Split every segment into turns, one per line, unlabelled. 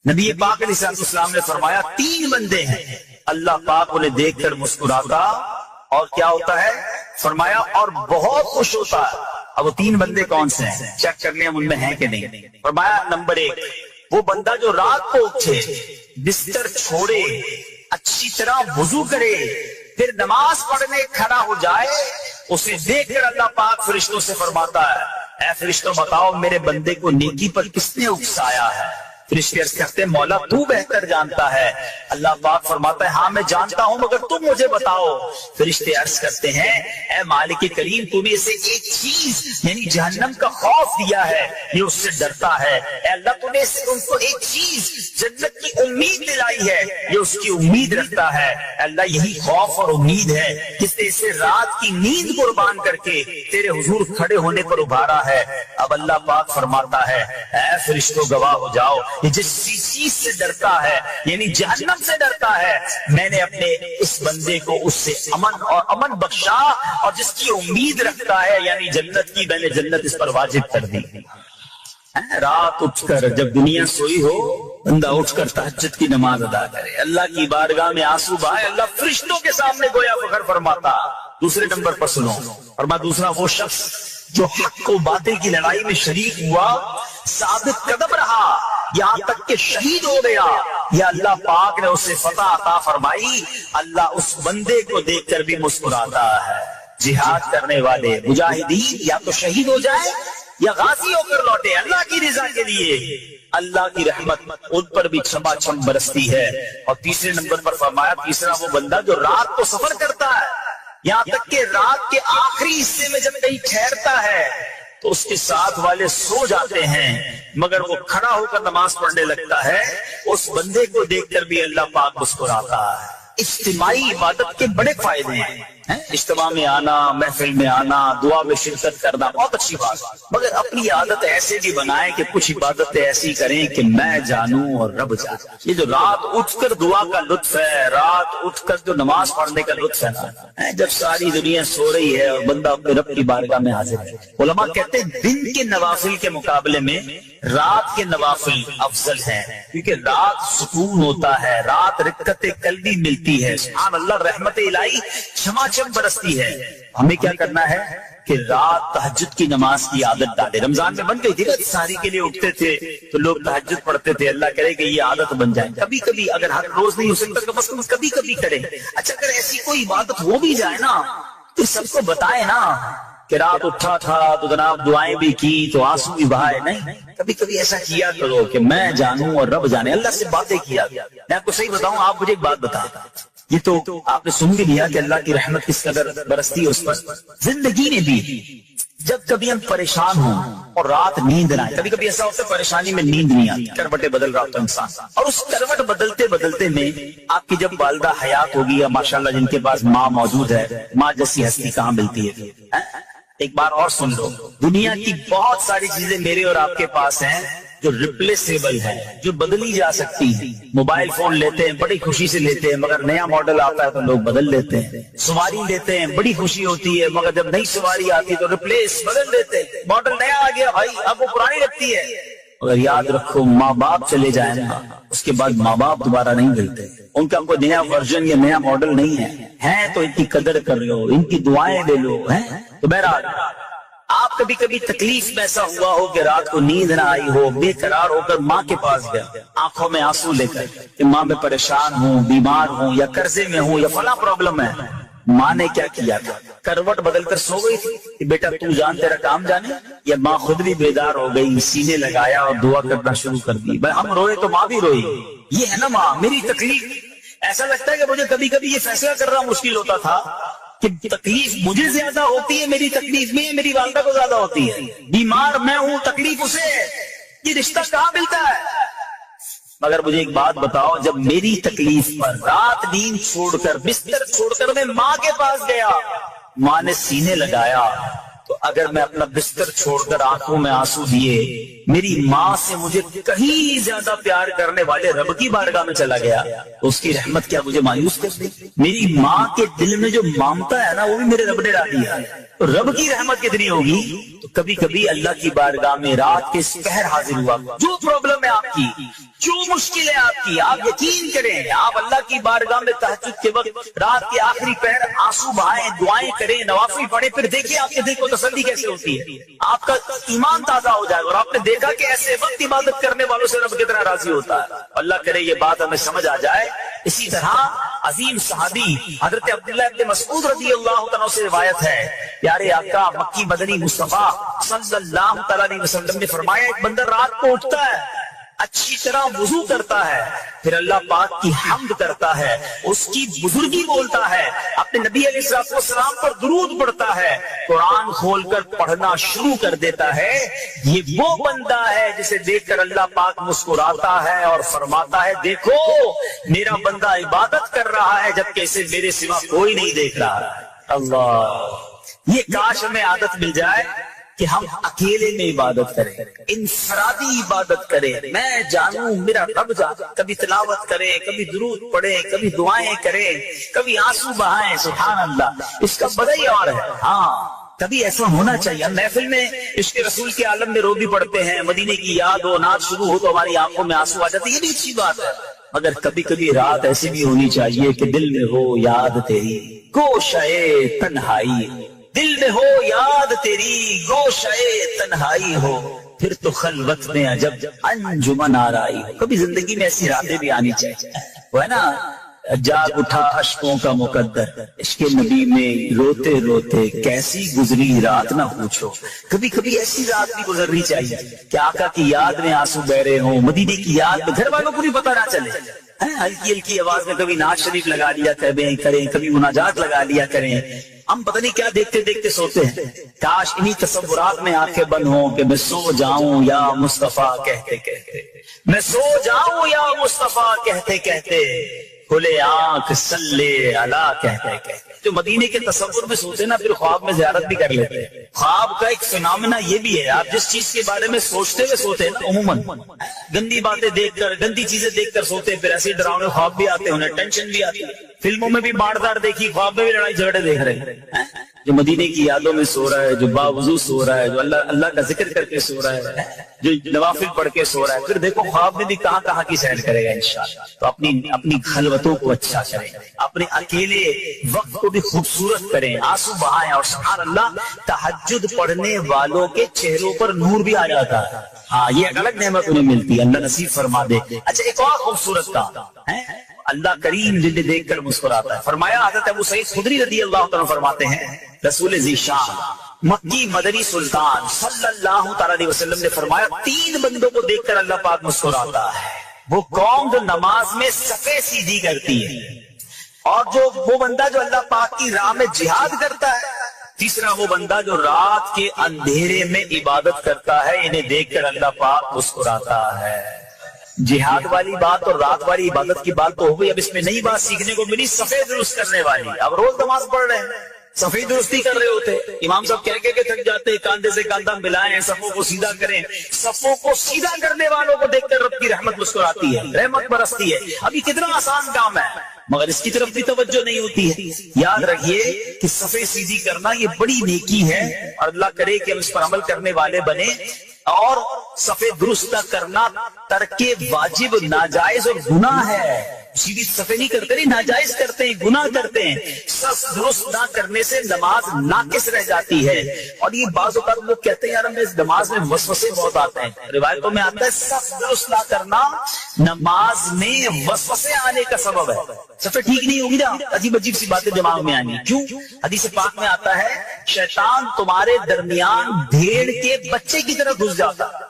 نبی پاک علیہ السلام نے فرمایا 3 بندے ہیں، اللہ پاک انہیں دیکھ کر مسکراتا اور کیا ہوتا ہے؟ فرمایا اور بہت خوش ہوتا ہے۔ اب وہ 3 بندے کون سے ہیں؟ چیک کر لیں ہم ان میں ہیں کہ نہیں۔ فرمایا نمبر 1 وہ بندہ جو رات کو اٹھے، بستر چھوڑے، اچھی طرح وضو کرے، پھر نماز پڑھنے کھڑا ہو جائے، اسے دیکھ کر اللہ پاک فرشتوں سے فرماتا ہے اے فرشتوں بتاؤ میرے بندے کو نیکی پر کس نے اکسایا ہے؟ فرشتے عرض کرتے ہیں مولا تو بہتر جانتا ہے۔ اللہ پاک فرماتا ہے ہاں میں جانتا ہوں مگر تم مجھے بتاؤ۔ فرشتے عرض کرتے ہیں اے مالک کریم تمہیں اسے ایک چیز یعنی جہنم کا خوف دیا ہے، یہ اس سے ڈرتا ہے۔ اے اللہ تمہیں ان کو ایک چیز جنت کی امید دلائی ہے، یہ اس کی امید رکھتا ہے۔ اے اللہ یہی خوف اور امید ہے جس نے اسے رات کی نیند قربان کر کے تیرے حضور کھڑے ہونے پر ابھارا ہے۔ اب اللہ پاک فرماتا ہے اے فرشتوں گواہ ہو جاؤ، جس چیز سے ڈرتا ہے یعنی جہنم سے ڈرتا ہے، میں نے اپنے اس بندے کو اس سے امن بخشا، اور جس کی امید رکھتا ہے یعنی جنت کی، میں نے جنت اس پر واجب کر دی۔ رات اٹھ کر جب دنیا سوئی ہو بندہ اٹھ کر تہجد کی نماز ادا کرے، اللہ کی بارگاہ میں آنسو بہائے، اللہ فرشتوں کے سامنے گویا فخر فرماتا۔ دوسرے نمبر پر سنو، فرمایا دوسرا وہ شخص جو حق و باطل کی لڑائی میں شریک ہوا، ثابت قدم رہا یہاں تک کہ شہید ہو گیا، یا اللہ پاک نے اسے فتح عطا فرمائی، اللہ اس بندے کو دیکھ کر بھی مسکراتا ہے۔ جہاد کرنے والے مجاہدین یا تو شہید ہو جائے یا غازی ہو کر لوٹے اللہ کی رضا کے لیے، اللہ کی رحمت ان پر بھی چھما چھم برستی ہے۔ اور تیسرے نمبر پر فرمایا تیسرا وہ بندہ جو رات کو سفر کرتا ہے، یہاں تک کہ رات کے آخری حصے میں جب کہیں ٹھہرتا ہے تو اس کے ساتھ والے سو جاتے ہیں مگر وہ کھڑا ہو کر نماز پڑھنے لگتا ہے، اس بندے کو دیکھ کر بھی اللہ پاک مسکراتا ہے۔ اجتماعی عبادت کے بڑے فائدے ہیں، اجتماع میں آنا، محفل میں آنا، دعا میں شرکت کرنا بہت اچھی بات، مگر اپنی عادت ایسے بھی بنائیں کہ کچھ عبادتیں ایسی کریں کہ میں جانوں اور رب جانے۔ یہ جو رات اٹھ کر دعا کا لطف ہے، رات اٹھ کر جو نماز پڑھنے کا لطف ہے نا، جب ساری دنیا سو رہی ہے اور بندہ اپنے رب کی بارگاہ میں حاضر ہے۔ علماء کہتے ہیں دن کے نوافل کے مقابلے میں رات کے نوافل افضل ہیں، کیونکہ رات سکون ہوتا ہے، رات رکعت قلبی ملتی ہے، سبحان اللہ رحمت الہی چھما چھم برستی ہے۔ ہمیں کیا کرنا ہے کہ رات تہجد کی نماز کی عادت ڈالے۔ رمضان میں بن گئی تھی نا، سحری کے لیے اٹھتے تھے تو لوگ تہجد پڑھتے تھے، اللہ کرے کہ یہ عادت بن جائے، کبھی کبھی اگر ہر روز نہیں ہو سکتا تو بس کبھی کبھی کریں۔ اچھا اگر ایسی کوئی عبادت ہو بھی جائے نا تو سب کو بتائے نا کہ رات اٹھا تھا تو جناب دعائیں بھی کی تو آنسو بھی بہائے، نہیں کبھی کبھی ایسا کیا کرو کہ میں جانوں اور رب جانے، اللہ سے باتیں کیا۔ میں آپ کو صحیح بتاؤں، آپ مجھے ایک بات بتا، یہ تو آپ نے سن بھی لیا کہ اللہ کی رحمت کس قدر برستی ہے اس پر۔ زندگی میں بھی جب کبھی ہم پریشان ہوں اور رات نیند نہ آئے، کبھی کبھی ایسا ہوتا ہے پریشانی میں نیند نہیں آتی، کروٹیں بدل رہا ہوتا انسان، اور اس کروٹ بدلتے بدلتے میں آپ کی جب والدہ حیات ہوگی یا ماشاءاللہ جن کے پاس ماں موجود ہے، ماں جیسی ہستی کہاں ملتی ہے۔ ایک بار اور سن لو، دنیا کی بہت ساری چیزیں میرے اور آپ کے پاس ہیں جو ریپلیسیبل ہے، جو بدلی جا سکتی ہیں۔ موبائل فون لیتے ہیں بڑی خوشی سے لیتے ہیں مگر نیا ماڈل آتا ہے تو لوگ بدل لیتے ہیں۔ سواری لیتے ہیں بڑی خوشی ہوتی ہے مگر جب نئی سواری آتی ہے تو ریپلیس بدل دیتے ہیں، ماڈل نیا آ گیا بھائی اب وہ پرانی لگتی ہے۔ اگر یاد رکھو ماں باپ چلے جائیں نا اس کے بعد ماں باپ دوبارہ نہیں ملتے، ان کا کوئی نیا ورژن یا نیا ماڈل نہیں ہے تو ان کی قدر کر لو، ان کی دعائیں لے لو۔ تو بہرحال آپ کبھی کبھی تکلیف میں ایسا ہوا ہو کہ رات کو نیند نہ آئی ہو، بے قرار ہو کر ماں کے پاس گیا آنکھوں میں آنسو لے کر کہ ماں میں پریشان ہوں، بیمار ہوں یا قرضے میں ہوں یا فلاں پرابلم ہے، ماں نے کیا کیا تھا؟ کروٹ بدل کر سو گئی تھی کہ بیٹا تو جان تیرا کام جانے، یا ماں خود بھی بیدار ہو گئی، سینے لگایا اور دعا کرنا شروع کر دی؟ بھائی ہم روئے تو ماں بھی روئی، یہ ہے نا ماں میری تکلیف۔ ایسا لگتا ہے کہ مجھے کبھی کبھی یہ فیصلہ کرنا مشکل ہوتا تھا کہ تکلیف مجھے زیادہ ہوتی ہے میری تکلیف میں، میری والدہ کو زیادہ ہوتی ہے، بیمار میں ہوں تکلیف اسے، یہ رشتہ کہاں ملتا ہے؟ مگر مجھے ایک بات بتاؤ، جب میری تکلیف پر رات نیند چھوڑ کر بستر چھوڑ کر میں ماں کے پاس گیا، ماں نے سینے لگایا، تو اگر میں اپنا بستر چھوڑ کر آنکھوں میں آنسو دیے میری ماں سے مجھے کہیں زیادہ پیار کرنے والے رب کی بارگاہ میں چلا گیا تو اس کی رحمت کیا مجھے مایوس کر دی؟ میری ماں کے دل میں جو ممتا ہے نا وہ بھی میرے رب نے ڈال دیا۔ رب کی رحمت کتنی ہوگی؟ تو کبھی کبھی اللہ کی بارگاہ میں رات کے پہر حاضر ہوا، جو پرابلم ہے آپ کی، جو مشکل ہے آپ کی، آپ یقین کریں، آپ اللہ کی بارگاہ میں تہجد کے وقت رات کے آخری پہر آنسو بہائیں، دعائیں کریں، نوافل پڑھیں، پھر دیکھیں آپ کے دل کو تسلی کیسے ہوتی ہے، آپ کا ایمان تازہ ہو جائے گا، اور آپ نے دیکھا کہ ایسے وقت عبادت کرنے والوں سے رب کتنا راضی ہوتا ہے۔ اللہ کرے یہ بات ہمیں سمجھ آ جائے۔ اسی طرح عظیم صحابی حضرت عبداللہ ابن مسعود رضی اللہ عنہ سے روایت ہے، پیارے آقا مکی مدنی مصطفیٰ صلی اللہ تعالی علیہ وسلم نے فرمایا، ایک بندہ رات کو اٹھتا ہے، اچھی طرح وضو کرتا ہے، پھر اللہ پاک کی حمد کرتا ہے، اس کی بزرگی بولتا ہے، اپنے نبی علیہ السلام پر درود پڑھتا ہے، قرآن کھول کر پڑھنا شروع کر دیتا ہے، یہ وہ بندہ ہے جسے دیکھ کر اللہ پاک مسکراتا ہے اور فرماتا ہے، دیکھو میرا بندہ عبادت کر رہا ہے جبکہ اسے میرے سوا کوئی نہیں دیکھ رہا۔ اللہ، یہ کاش ہمیں عادت مل جائے کہ ہم اکیلے میں عبادت کریں، انفرادی عبادت کریں، میں جانوں میرا رب جانے، کبھی تلاوت کریں، کبھی درود پڑھیں، کبھی دعائیں کریں، کبھی آنسو بہائیں، سبحان اللہ، اس کا مزہ ہی اور ہے۔ ہاں کبھی ایسا ہونا چاہیے، ہم محفل میں عشق رسول کے عالم میں رو بھی پڑھتے ہیں، مدینے کی یاد ہو، نعت شروع ہو تو ہماری آنکھوں میں آنسو آ جاتے ہیں، یہ بھی اچھی بات ہے، مگر کبھی کبھی رات ایسی بھی ہونی چاہیے کہ دل میں ہو یاد تیری گوشے تنہائی، دل میں ہو یاد تیری گوشے تنہائی ہو، پھر تو خلوت میں عجب انجمن آرائی ہو۔ کبھی زندگی میں ایسی راتیں بھی آنی چاہیے، وہ ہے نا، جاگ اٹھا اشکوں کا مقدر، عشق نبی میں روتے روتے کیسی گزری رات نہ پوچھو۔ کبھی کبھی ایسی رات بھی گزرنی چاہیے کہ آقا کی یاد میں آنسو بہ رہے ہوں، مدینے کی یاد میں، گھر والوں کو بھی پتہ نہ چلے، ہلکی ہلکی آواز میں کبھی نعت شریف لگا لیا کریں، کبھی مناجات لگا لیا کریں، ہم پتہ نہیں کیا دیکھتے دیکھتے سوتے ہیں۔ کاش انہی تصورات میں آنکھیں بند ہوں کہ میں سو جاؤں یا مصطفیٰ کہتے کہتے، میں سو جاؤں یا مصطفیٰ کہتے کہتے، کھلے آنکھ صلی علی کہتے کہتے۔ جو مدینے کے تصور میں سوتے نا پھر خواب میں زیارت بھی کر لیتے ہیں۔ خواب کا ایک فینومینا یہ بھی ہے، آپ جس چیز کے بارے میں سوچتے ہوئے سوتے ہیں نا، عموماً گندی باتیں دیکھ کر، گندی چیزیں دیکھ کر سوتے ہیں، پھر ایسے ڈراؤنے خواب بھی آتے ہیں، انہیں ٹینشن بھی آتی ہے۔ فلموں میں بھی باڑدار دیکھی، خواب میں بھی لڑائی جھگڑے دیکھ رہے ہیں۔ جو مدینے کی یادوں میں سو رہا ہے، جو باوضو سو رہا ہے، جو اللہ کا ذکر کر کے سو رہا ہے، جو نوافل پڑھ کے سو رہا ہے، پھر دیکھو خواب میں بھی کہاں کہاں کی سیر کرے گا انشاءاللہ۔ تو اپنی خلوتوں کو اچھا کریں، اپنے اکیلے وقت کو بھی خوبصورت کریں، آنسو بہائیں، اور سبحان اللہ تہجد پڑھنے والوں کے چہروں پر نور بھی آ جاتا ہے۔ ہاں یہ ایک الگ نعمت انہیں ملتی ہے، اللہ نصیب فرما دے۔ اچھا ایک اور خوبصورت کام ہے، اللہ کریم جنہیں دیکھ کر مسکراتا ہے۔ فرمایا حضرت ابو سعید خدری رضی اللہ عنہ فرماتے ہیں، رسول ذیشان مکی مدنی سلطان صلی اللہ تعالی علیہ وسلم نے فرمایا، 3 بندوں کو دیکھ کر اللہ پاک مسکراتا ہے۔ وہ قوم جو نماز میں صفیں سیدھی کرتی ہے، اور وہ بندہ جو اللہ پاک کی راہ میں جہاد کرتا ہے، تیسرا وہ بندہ جو رات کے اندھیرے میں عبادت کرتا ہے، انہیں دیکھ کر اللہ پاک مسکراتا ہے۔ جہاد والی بات اور رات والی عبادت کی بات تو ہو گئی، اب اس میں نئی بات سیکھنے کو ملی، صفیں درست کرنے والی۔ اب روز نماز پڑھ رہے ہیں، صفیں درستی کر رہے ہوتے، امام صاحب کہہ کے تھک جاتے، کاندھے سے کاندھا ملائیں، صفوں کو سیدھا کریں۔ صفوں کو سیدھا کرنے والوں کو دیکھ کر رب کی رحمت مسکراتی ہے، رحمت برستی ہے۔ اب یہ کتنا آسان کام ہے، مگر اس کی طرف بھی توجہ نہیں ہوتی ہے۔ یاد رکھیے کہ صفیں سیدھی کرنا یہ بڑی نیکی ہے، اور اللہ کرے کہ ہم اس پر عمل کرنے والے بنے، اور صفیں درست کرنا ترک واجب ناجائز اور گناہ ہے۔ سیدھی صفیں نہیں کرتے، نہیں ناجائز کرتے ہیں، گناہ کرتے ہیں۔ صف درست نہ کرنے سے نماز ناقص رہ جاتی ہے، اور یہ بعض اوقات لوگ کہتے ہیں یار ہمیں اس نماز میں وسوسے بہت آتے ہیں۔ روایتوں میں آتا ہے صف درست نہ کرنا نماز میں وسوسے آنے کا سبب ہے۔ صفیں ٹھیک نہیں ہوگی نا، عجیب عجیب سی باتیں دماغ میں آئیں گی۔ کیوں؟ حدیث پاک میں آتا ہے شیطان تمہارے درمیان بھیڑ کے بچے کی طرح گھس جاتا ہے،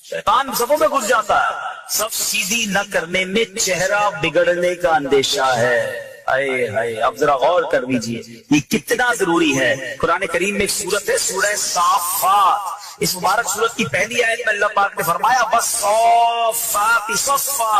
شیطان صفوں میں گھس جاتا ہے۔ صف سیدھی نہ کرنے میں چہرہ بگڑنے کا اندیشہ ہے۔ اے ہائے، اب ذرا غور کر لیجیے یہ کتنا ضروری ہے۔ قرآن کریم میں ایک سورت ہے سورہ صافات، اس مبارک سورت کی پہلی آیت میں اللہ پاک نے فرمایا والصافات صفا،